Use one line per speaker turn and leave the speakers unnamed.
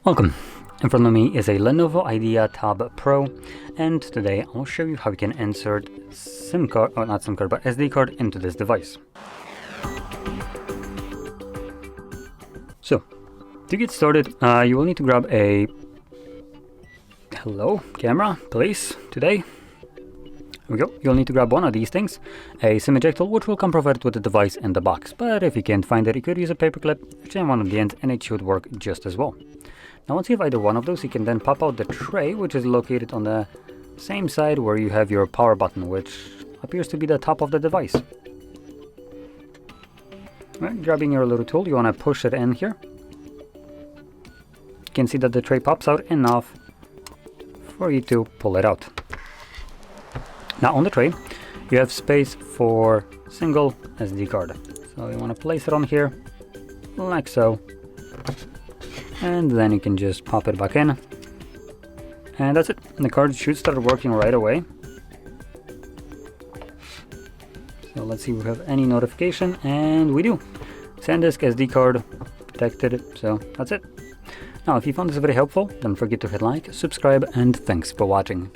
Welcome. In front of me is a LENOVO Idea Tab Pro, and today I'll show you how you can insert SIM card, or not SIM card, but SD card into this device. So, to get started, you will need to grab a camera, please, today. Here we go. You'll need to grab one of these things, a SIM ejector, which will come provided with the device in the box. But if you can't find it, you could use a paper clip, chain one on the end, and it should work just as well. Now once you have either one of those, you can then pop out the tray, which is located on the same side where you have your power button, which appears to be the top of the device. Right, grabbing your little tool, you want to push it in here. You can see that the tray pops out enough for you to pull it out. Now on the tray, you have space for single SD card. So you want to place it on here, like so. And then you can just pop it back in. And that's it. The card should start working right away. So let's see if we have any notification, and we do. SanDisk SD card detected, so that's it. Now if you found this very helpful, don't forget to hit like, subscribe, and thanks for watching.